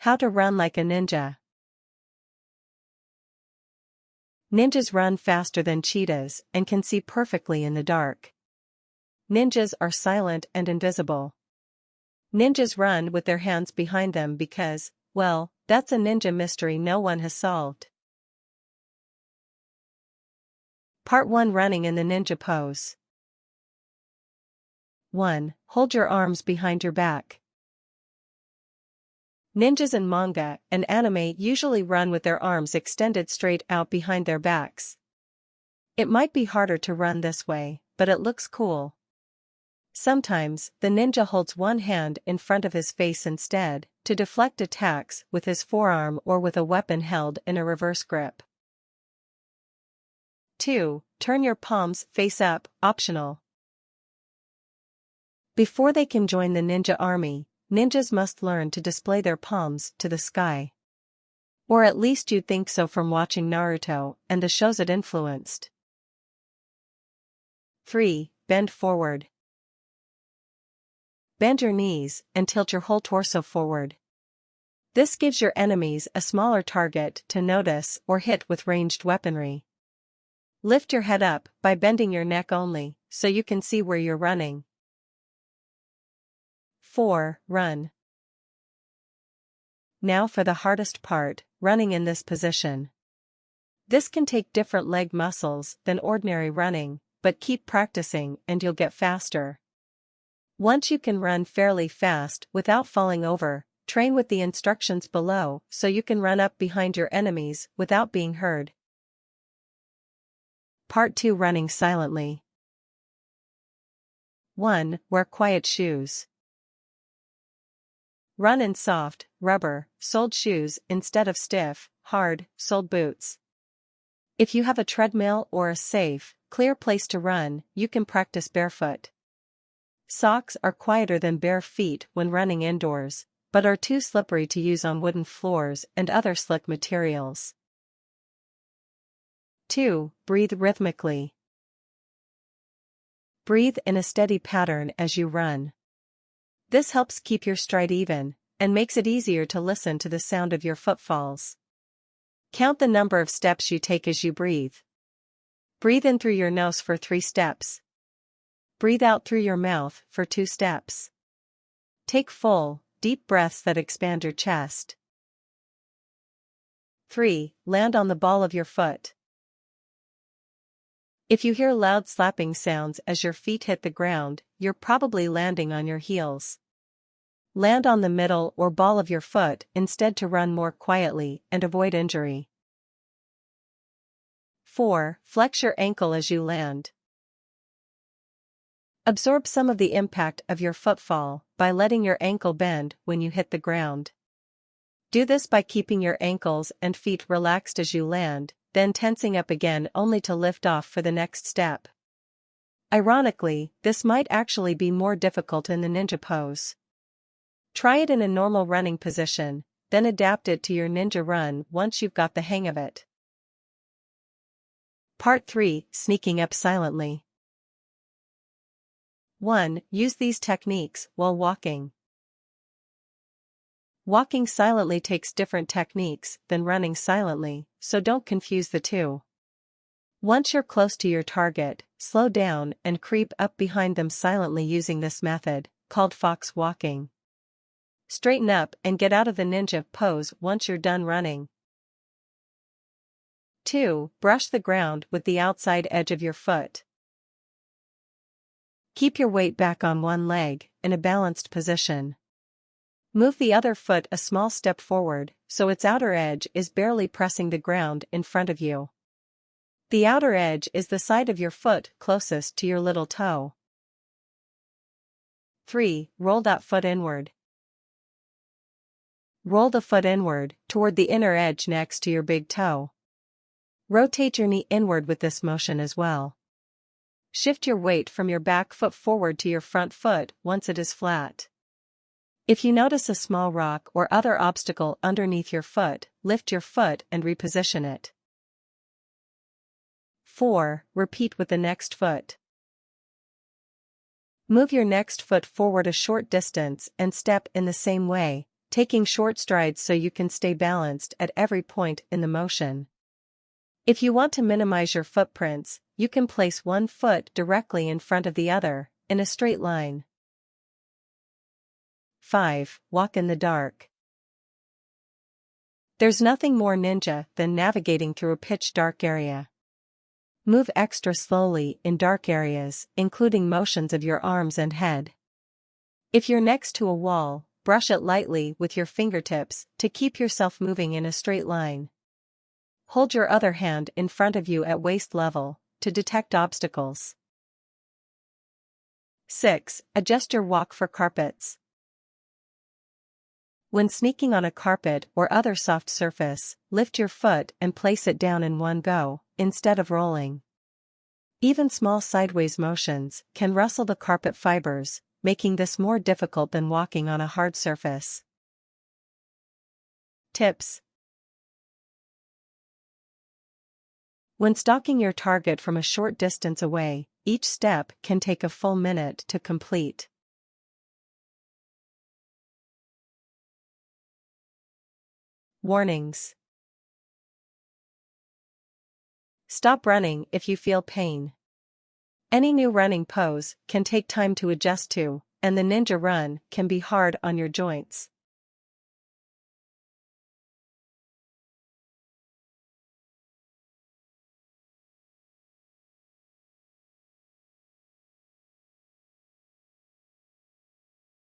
How to run like a ninja. Ninjas run faster than cheetahs and can see perfectly in the dark. Ninjas are silent and invisible. Ninjas run with their hands behind them because, well, that's a ninja mystery no one has solved. Part 1. Running in the ninja pose. 1. Hold your arms behind your back. Ninjas in manga and anime usually run with their arms extended straight out behind their backs. It might be harder to run this way, but it looks cool. Sometimes, the ninja holds one hand in front of his face instead, to deflect attacks with his forearm or with a weapon held in a reverse grip. 2. Turn your palms face up, optional. Before they can join the ninja army, ninjas must learn to display their palms to the sky. Or at least you'd think so from watching Naruto and the shows it influenced. 3. Bend forward. Bend your knees and tilt your whole torso forward. This gives your enemies a smaller target to notice or hit with ranged weaponry. Lift your head up by bending your neck only, so you can see where you're running. 4. Run. Now for the hardest part, running in this position. This can take different leg muscles than ordinary running, but keep practicing and you'll get faster. Once you can run fairly fast without falling over, train with the instructions below so you can run up behind your enemies without being heard. Part 2. Running silently. 1. Wear quiet shoes. Run in soft, rubber-soled shoes instead of stiff, hard-soled boots. If you have a treadmill or a safe, clear place to run, you can practice barefoot. Socks are quieter than bare feet when running indoors, but are too slippery to use on wooden floors and other slick materials. 2. Breathe rhythmically. Breathe in a steady pattern as you run. This helps keep your stride even, and makes it easier to listen to the sound of your footfalls. Count the number of steps you take as you breathe. Breathe in through your nose for 3 steps. Breathe out through your mouth for 2 steps. Take full, deep breaths that expand your chest. 3. Land on the ball of your foot. If you hear loud slapping sounds as your feet hit the ground, you're probably landing on your heels. Land on the middle or ball of your foot instead to run more quietly and avoid injury. 4. Flex your ankle as you land. Absorb some of the impact of your footfall by letting your ankle bend when you hit the ground. Do this by keeping your ankles and feet relaxed as you land, then tensing up again only to lift off for the next step. Ironically, this might actually be more difficult in the ninja pose. Try it in a normal running position, then adapt it to your ninja run once you've got the hang of it. Part 3. Sneaking up silently. 1. Use these techniques while walking. Walking silently takes different techniques than running silently, so don't confuse the two. Once you're close to your target, slow down and creep up behind them silently using this method, called fox walking. Straighten up and get out of the ninja pose once you're done running. 2. Brush the ground with the outside edge of your foot. Keep your weight back on one leg, in a balanced position. Move the other foot a small step forward, so its outer edge is barely pressing the ground in front of you. The outer edge is the side of your foot closest to your little toe. 3. Roll that foot inward. Roll the foot inward, toward the inner edge next to your big toe. Rotate your knee inward with this motion as well. Shift your weight from your back foot forward to your front foot once it is flat. If you notice a small rock or other obstacle underneath your foot, lift your foot and reposition it. 4. Repeat with the next foot. Move your next foot forward a short distance and step in the same way, taking short strides so you can stay balanced at every point in the motion. If you want to minimize your footprints, you can place one foot directly in front of the other, in a straight line. 5. Walk in the dark. There's nothing more ninja than navigating through a pitch-dark area. Move extra slowly in dark areas, including motions of your arms and head. If you're next to a wall, brush it lightly with your fingertips to keep yourself moving in a straight line. Hold your other hand in front of you at waist level to detect obstacles. 6. Adjust your walk for carpets. When sneaking on a carpet or other soft surface, lift your foot and place it down in one go, instead of rolling. Even small sideways motions can rustle the carpet fibers, making this more difficult than walking on a hard surface. Tips. When stalking your target from a short distance away, each step can take a full minute to complete. Warnings. Stop running if you feel pain. Any new running pose can take time to adjust to, and the ninja run can be hard on your joints.